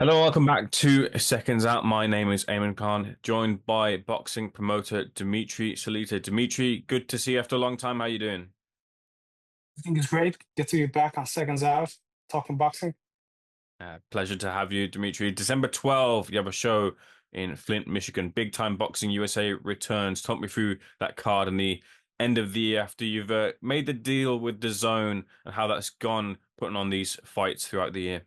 Hello, welcome back to Seconds Out. My name is Ayman Khan, joined by boxing promoter Dmitry Salita. Dmitry, good to see you after a long time. How you doing? I think it's great. Get to be back on Seconds Out, talking boxing. Pleasure to have you, Dmitry. December 12th, you have a show in Flint, Michigan. Big Time Boxing USA returns. Talk me through that card and the end of the year after you've made the deal with the Zone and how that's gone, putting on these fights throughout the year.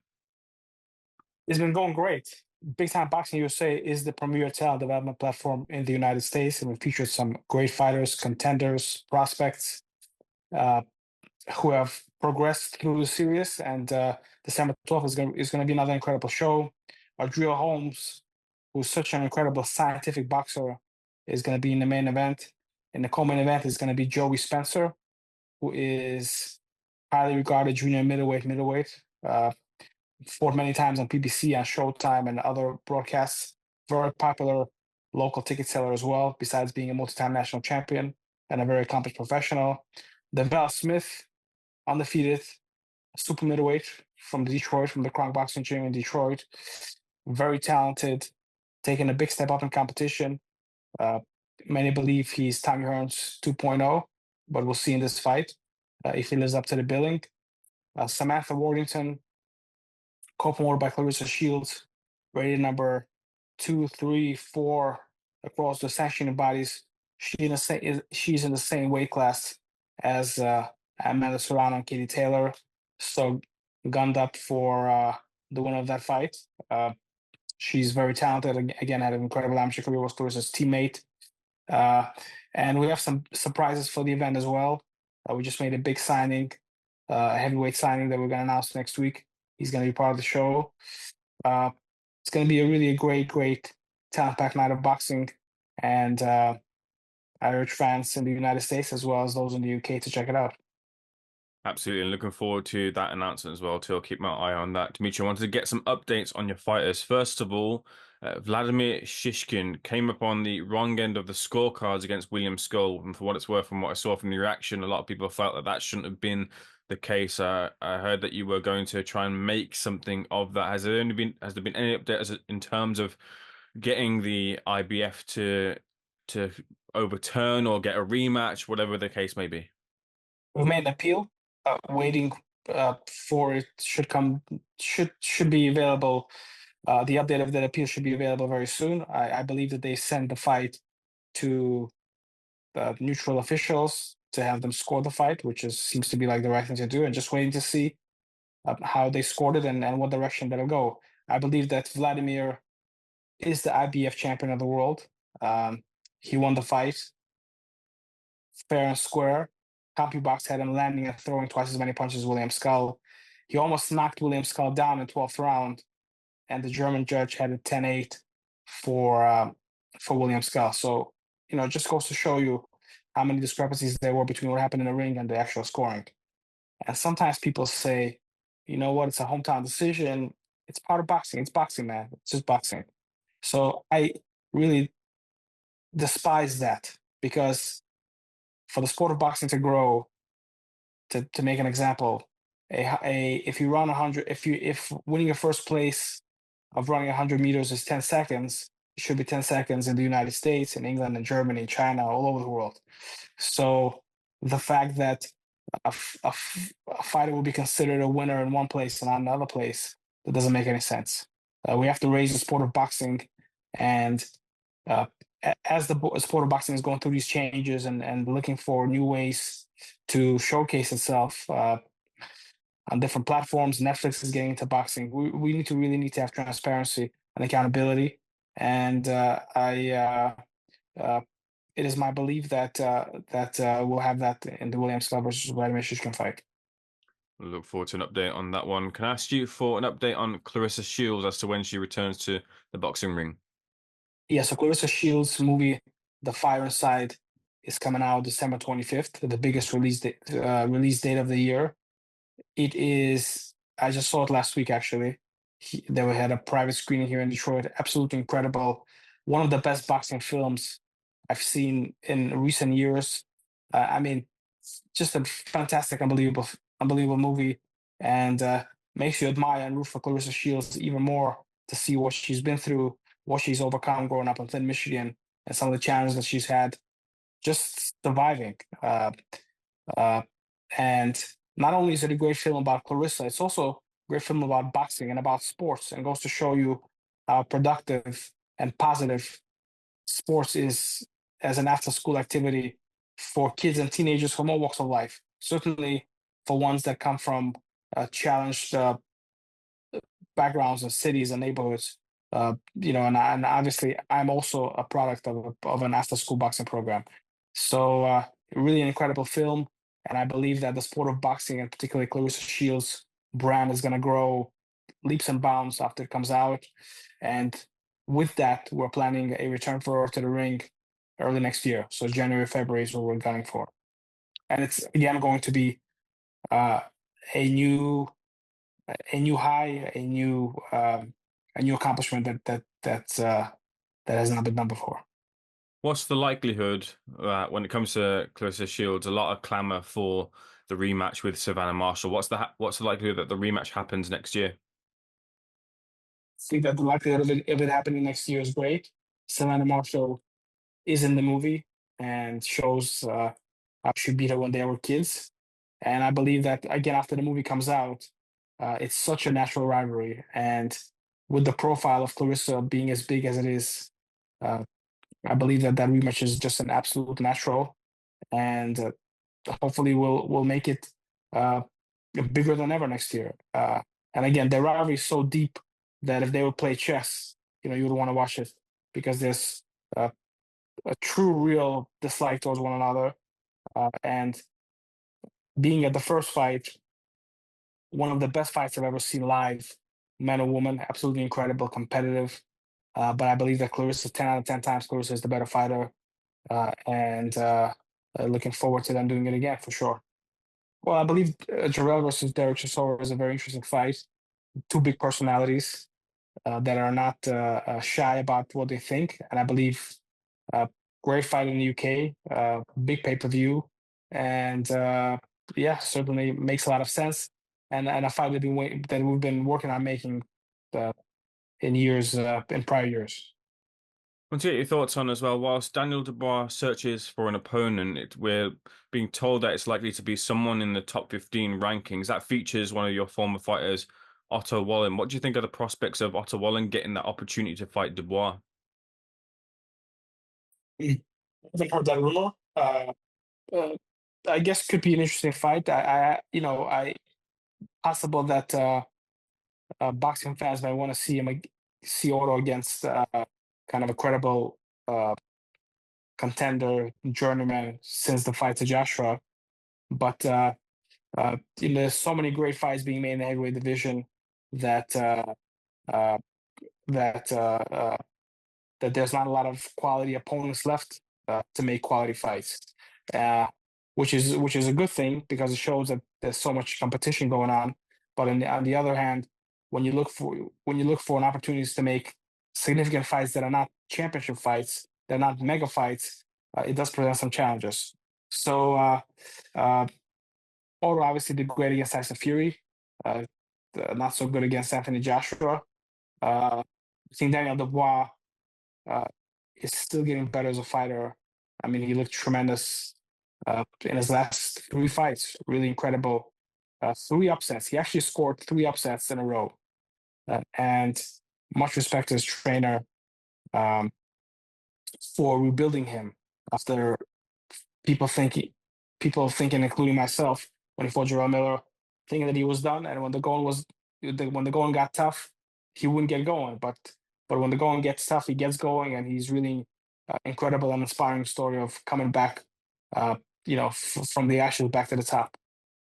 It's been going great. Big Time Boxing USA is the premier talent development platform in the United States, and we featured some great fighters, contenders, prospects uh, who have progressed through the series. And December 12th is going to be another incredible show. Adria Holmes, who's such an incredible scientific boxer, is going to be in the main event. And the co-main event is going to be Joey Spencer, who is highly regarded junior middleweight. Fought many times on PBC, on Showtime, and other broadcasts. Very popular local ticket seller as well, besides being a multi-time national champion and a very accomplished professional. Deval Smith, undefeated, super middleweight from Detroit, from the Kronk Boxing Gym in Detroit. Very talented, taking a big step up in competition. Uh, Many believe he's Tommy Hearns 2.0, but we'll see in this fight if he lives up to the billing. Samantha Worthington, co-promoted by Clarissa Shields, rated number 2, 3, 4 across the sanctioning bodies. She's in the same weight class as Amanda Serrano and Katie Taylor. So gunned up for the winner of that fight. She's very talented. Again, had an incredible amateur career, was Clarissa's teammate. Uh, and we have some surprises for the event as well. We just made a big signing, a heavyweight signing that we're going to announce next week. He's going to be part of the show. Uh, it's going to be a great talent-packed night of boxing, and I urge fans in the United States as well as those in the UK to check it out. Absolutely, and looking forward to that announcement as well too. I'll keep my eye on that. Dimitri, I wanted to get some updates on your fighters. First of all, Vladimir Shishkin came up on the wrong end of the scorecards against William Skull, and for what it's worth, from what I saw from the reaction, a lot of people felt that that shouldn't have been the case. I heard that you were going to try and make something of that. Has there been any updates in terms of getting the IBF to overturn or get a rematch, whatever the case may be? We've made an appeal, waiting for it should come should be available. The update of that appeal should be available very soon. I believe that they sent the fight to neutral officials to have them score the fight, which seems to be like the right thing to do, and just waiting to see how they scored it and what direction that'll go. I believe that Vladimir is the IBF champion of the world. Um, he won the fight fair and square. CompuBox had him landing and throwing twice as many punches as William Skull. He almost knocked William Skull down in 12th round, and the German judge had it 10-8 for William Skull. So, it just goes to show you how many discrepancies there were between what happened in the ring and the actual scoring. And sometimes people say, you know what, it's a hometown decision. It's part of boxing. It's boxing, man. It's just boxing. So I really despise that because for the sport of boxing to grow, to make an example, if you run 100, if winning your first place of running 100 meters is 10 seconds, it should be 10 seconds in the United States, in England, in Germany, China, all over the world. So the fact that a fighter will be considered a winner in one place and not another place, that doesn't make any sense. We have to raise the sport of boxing, and uh, as the sport of boxing is going through these changes and looking for new ways to showcase itself on different platforms, Netflix is getting into boxing. We really need to have transparency and accountability. And it is my belief that we'll have that in the Williams Club versus Vladimir Shishkin fight. I look forward to an update on that one. Can I ask you for an update on Clarissa Shields as to when she returns to the boxing ring? Yeah, so Clarissa Shields' movie, The Fire Inside, is coming out December 25th, the biggest release date of the year. It is. I just saw it last week, actually. They had a private screening here in Detroit. Absolutely incredible. One of the best boxing films I've seen in recent years. I mean, just a fantastic, unbelievable movie, and makes you admire and root for Clarissa Shields even more to see what she's been through, what she's overcome growing up in Flint, Michigan, and some of the challenges that she's had just surviving. Uh, and not only is it a great film about Clarissa, it's also a great film about boxing and about sports, and goes to show you how productive and positive sports is as an after school activity for kids and teenagers from all walks of life. Certainly for ones that come from challenged backgrounds and cities and neighborhoods. And obviously I'm also a product of an after school boxing program. So really an incredible film. And I believe that the sport of boxing, and particularly Clarissa Shields' brand, is going to grow leaps and bounds after it comes out. And with that, we're planning a return for her to the ring early next year. So January, February is what we're gunning for. And it's again going to be uh, a new high, a new accomplishment that has not been done before. What's the likelihood when it comes to Clarissa Shields? A lot of clamour for the rematch with Savannah Marshall. What's the likelihood that the rematch happens next year? I think that the likelihood of it happening next year is great. Savannah Marshall is in the movie and shows how she beat her when they were kids. And I believe that again after the movie comes out, it's such a natural rivalry. And with the profile of Clarissa being as big as it is, uh, I believe that that rematch is just an absolute natural, and hopefully we'll make it uh, bigger than ever next year. And again, the rivalry is so deep that if they would play chess, you would want to watch it, because there's uh, a true, real dislike towards one another. And being at the first fight, one of the best fights I've ever seen live, man or woman, absolutely incredible, competitive. But I believe that Clarissa, 10 out of 10 times, Clarissa is the better fighter. And looking forward to them doing it again for sure. Well, I believe Jarrell versus Derek Chisora is a very interesting fight. Two big personalities that are not shy about what they think, and I believe uh, great fight in the UK, big pay per view, and yeah, certainly makes a lot of sense. And a fight that we've been working on making uh, in prior years. I want to get your thoughts on as well. Whilst Daniel Dubois searches for an opponent, we're being told that it's likely to be someone in the top 15 rankings. That features one of your former fighters, Otto Wallen. What do you think of the prospects of Otto Wallen getting that opportunity to fight Dubois? I haven't heard that rumor. Uh, I guess could be an interesting fight. I possible that boxing fans might want to see Otto against kind of a credible uh, contender, journeyman since the fight to Joshua. But there's so many great fights being made in the heavyweight division that uh, that uh, uh, that there's not a lot of quality opponents left to make quality fights, uh, which is a good thing because it shows that there's so much competition going on. But on the other hand, when you look for an opportunities to make significant fights that are not championship fights, they're not mega fights, it does present some challenges. So uh, Otto obviously did great against Tyson Fury, uh, not so good against Anthony Joshua. I think Daniel Dubois uh, is still getting better as a fighter. I mean, he looked tremendous in his last three fights. Really incredible. Three upsets. He actually scored three upsets in a row. And much respect to his trainer um, for rebuilding him after people thinking, including myself, when he fought Jarrell Miller, thinking that he was done. And when the going got tough, he wouldn't get going. But when the going gets tough, he gets going, and he's really incredible and inspiring story of coming back, from the ashes back to the top.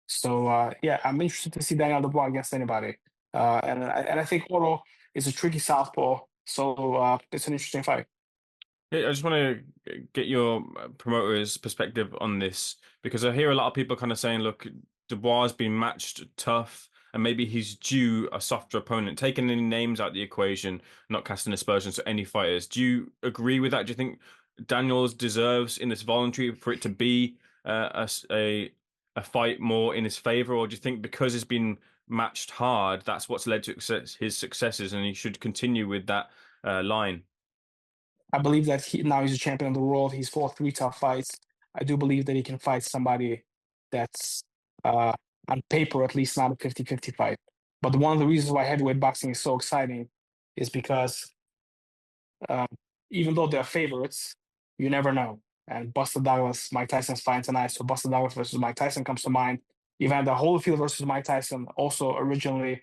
So yeah, I'm interested to see Daniel Dubois against anybody. And I think Oro is a tricky southpaw, so it's an interesting fight. Yeah, I just want to get your promoter's perspective on this because I hear a lot of people kind of saying, look, Dubois has been matched tough and maybe he's due a softer opponent. Taking any names out of the equation, not casting aspersions to any fighters. Do you agree with that? Do you think Daniels deserves in this voluntary for it to be a fight more in his favor, or do you think because it's been matched hard, that's what's led to his successes, and he should continue with that line. I believe that now he's a champion of the world. He's fought 3 tough fights. I do believe that he can fight somebody that's uh, on paper at least not a 50-50 fight. But one of the reasons why heavyweight boxing is so exciting is because uh, even though they're favorites, you never know. And Buster Douglas, Mike Tyson's fighting tonight, so Buster Douglas versus Mike Tyson comes to mind. Evander Holyfield versus Mike Tyson also originally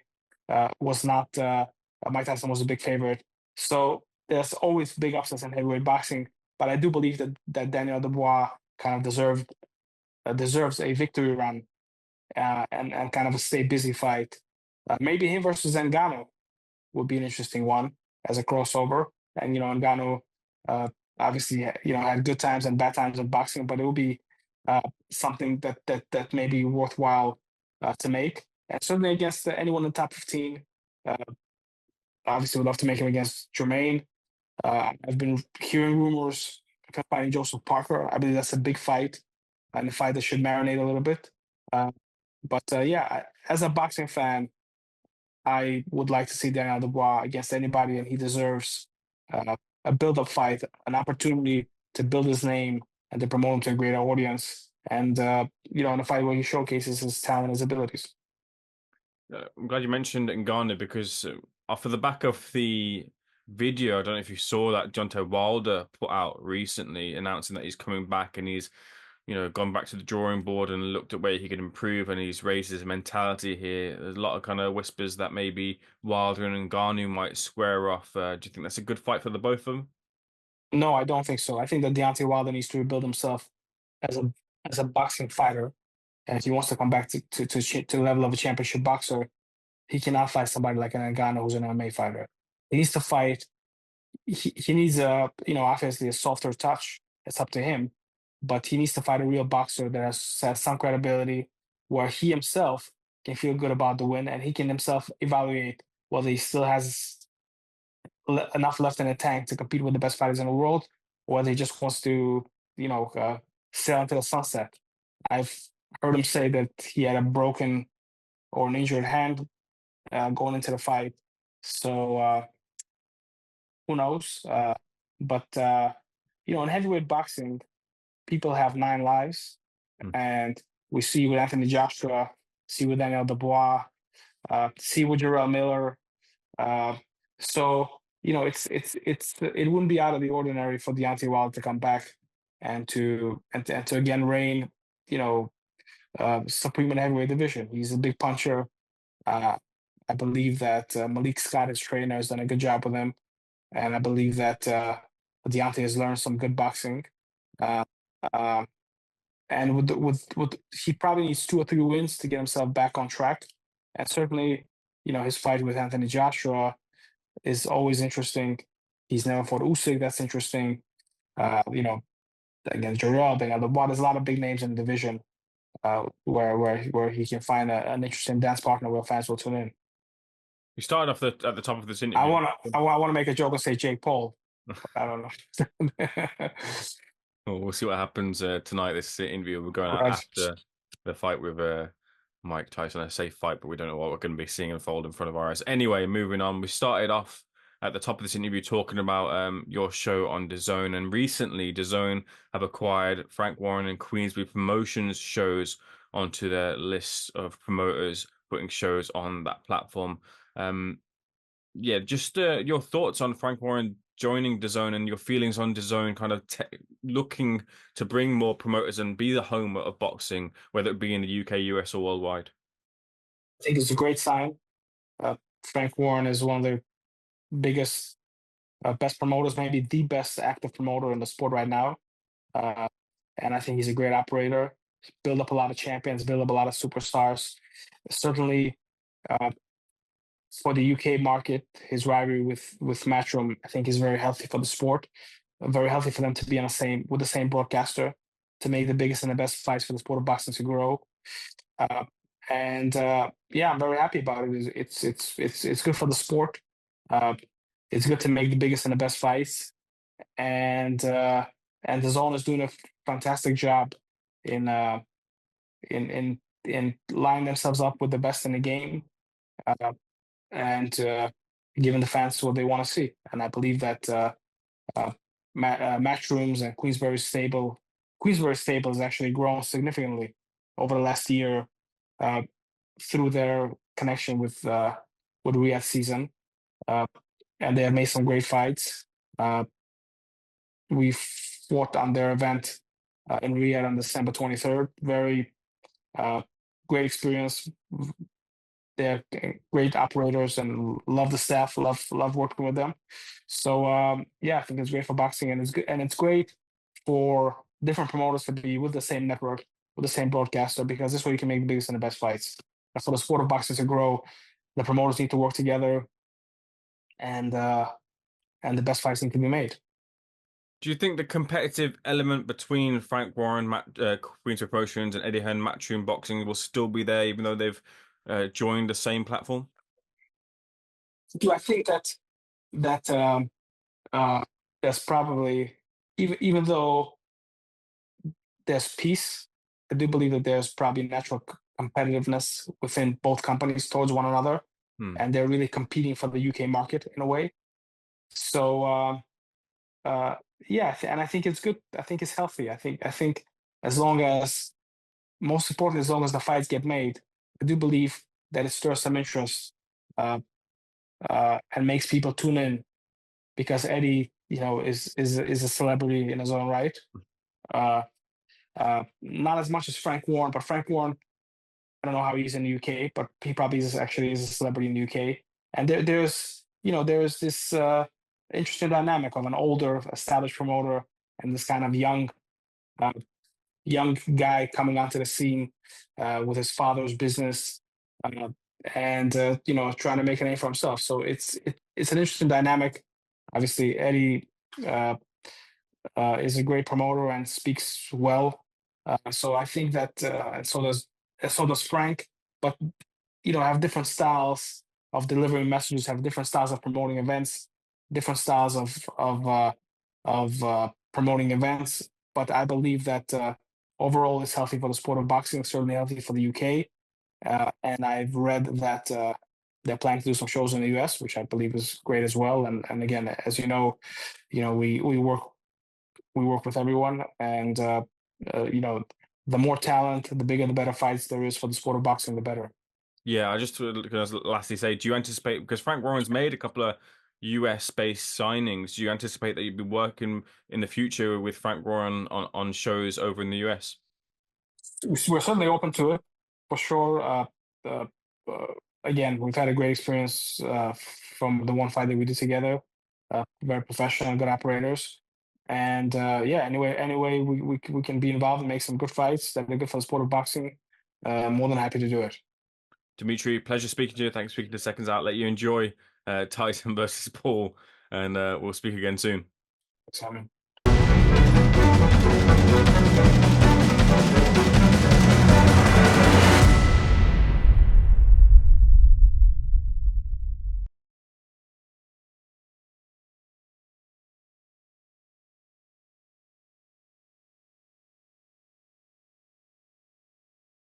was not Mike Tyson was a big favorite. So there's always big upsets in heavyweight boxing, but I do believe that Daniel Dubois kind of deserves a victory run and kind of a stay busy fight. Maybe him versus NGANNOU would be an interesting one as a crossover. And Ngannou obviously had good times and bad times in boxing, but it will be something that may be worthwhile to make. And certainly against anyone in the top 15. Obviously, would love to make him against Jermaine. I've been hearing rumors of fighting Joseph Parker. I believe that's a big fight and a fight that should marinate a little bit. But yeah, as a boxing fan, I would like to see Daniel Dubois against anybody, and he deserves a build-up fight, an opportunity to build his name and to promote him to a greater audience. And in a fight where he showcases his talent, his abilities. I'm glad you mentioned Ngannou because off of the back of the video, I don't know if you saw that Deontay Wilder put out recently announcing that he's coming back and he's gone back to the drawing board and looked at where he could improve, and he's raised his mentality here. There's a lot of kind of whispers that maybe Wilder and Ngannou might square off. Do you think that's a good fight for the both of them? No, I don't think so. I think that Deontay Wilder needs to rebuild himself as a boxing fighter, and if he wants to come back to the level of a championship boxer, he cannot fight somebody like an Ngannou who's an MMA fighter. He needs to fight. He needs obviously a softer touch. It's up to him, but he needs to fight a real boxer that has some credibility, where he himself can feel good about the win, and he can himself evaluate whether he still has enough left in the tank to compete with the best fighters in the world, or whether he just wants to, sail into the sunset. I've heard him say that he had a broken or an injured hand going into the fight. So who knows? But in heavyweight boxing, people have 9 lives, Hmm. and we see with Anthony Joshua, see with Daniel Dubois, see with Jarrell Miller. Uh, so it wouldn't be out of the ordinary for Deontay Wilder to come back and to again reign, supreme in heavyweight division. He's a big puncher. I believe that Malik Scott, his trainer, has done a good job with him, and I believe that Deontay has learned some good boxing. Uh, uh, and with he probably needs 2 or 3 wins to get himself back on track. And certainly, his fight with Anthony Joshua is always interesting. He's never fought Usyk. That's interesting. Against Jarrell, there's a lot of big names in the division where he can find an interesting dance partner where fans will tune in. We started off at the top of this I interview. want to make a joke and say Jake Paul. I don't know. Well, we'll see what happens tonight. This interview we're going out Right. after the fight with Mike Tyson. I say fight, but we don't know what we're going to be seeing unfold in front of our eyes. Anyway, moving on. We started off at the top of this interview talking about your show on DAZN, and recently DAZN have acquired Frank Warren and Queensberry Promotions shows onto their list of promoters putting shows on that platform. Yeah, just your thoughts on Frank Warren joining DAZN and your feelings on DAZN kind of looking to bring more promoters and be the home of boxing, whether it be in the UK, US, or worldwide. I think it's a great sign. Frank Warren is one of the biggest, best promoters, maybe the best active promoter in the sport right now. Uh, and I think he's a great operator. Build up a lot of champions, build up a lot of superstars. Certainly, for the UK market, his rivalry with Matchroom, I think, is very healthy for the sport. Very healthy for them to be on the same broadcaster, to make the biggest and the best fights for the sport of boxing to grow. And yeah, I'm very happy about it. It's good for the sport. It's good to make the biggest and the best fights, and the Zone is doing a fantastic job in in lining themselves up with the best in the game. and giving the fans what they want to see. And I believe that Matchrooms and Queensberry stable has actually grown significantly over the last year uh, through their connection with Riyadh season, and they have made some great fights. We fought on their event in Riyadh on December 23rd. Very great experience. They're great operators and love the staff. Love working with them. So yeah, I think it's great for boxing, and it's good, and it's great for different promoters to be with the same network, with the same broadcaster, because this way you can make the biggest and the best fights. And for the sport of boxing to grow, the promoters need to work together, and the best fights need to be made. Do you think the competitive element between Frank Warren, Queens Promotions, and Eddie Hearn Matchroom Boxing will still be there, even though they've joined the same platform? Do I think that there's probably, even though there's peace, I do believe that there's probably natural competitiveness within both companies towards one another, and they're really competing for the UK market in a way. So yeah, and I think it's good. I think it's healthy. I think as long as, most importantly, as long as the fights get made, I do believe that it stirs some interest and makes people tune in, because Eddie, is a celebrity in his own right. Not as much as Frank Warren, but Frank Warren, I don't know how he's in the UK, but he probably is a celebrity in the UK. And there's this interesting dynamic of an older, established promoter and this kind of young guy coming onto the scene with his father's business, and trying to make a name for himself. So it's an interesting dynamic. Obviously, Eddie is a great promoter and speaks well. So I think that, and so does Frank. But have different styles of delivering messages, have different styles of promoting events, different styles of promoting events. But I believe that overall it's healthy for the sport of boxing. Certainly healthy for the UK. And I've read that they're planning to do some shows in the US, which I believe is great as well. And again, as we work with everyone, and the more talent, the bigger, the better fights there is for the sport of boxing, the better. Yeah, I just going to lastly say, do you anticipate, because Frank Warren's made a couple of US-based signings, do you anticipate that you'd be working in the future with Frank Warren on shows over in the US? We're certainly open to it, for sure. Again, we've had a great experience from the one fight that we did together. Very professional, good operators, and yeah. Anyway, we can be involved and make some good fights that are good for the sport of boxing. More than happy to do it. Dmitry, pleasure speaking to you. Thanks for speaking to Seconds Out. Let you enjoy Tyson versus Paul, and we'll speak again soon. Thanks, Simon.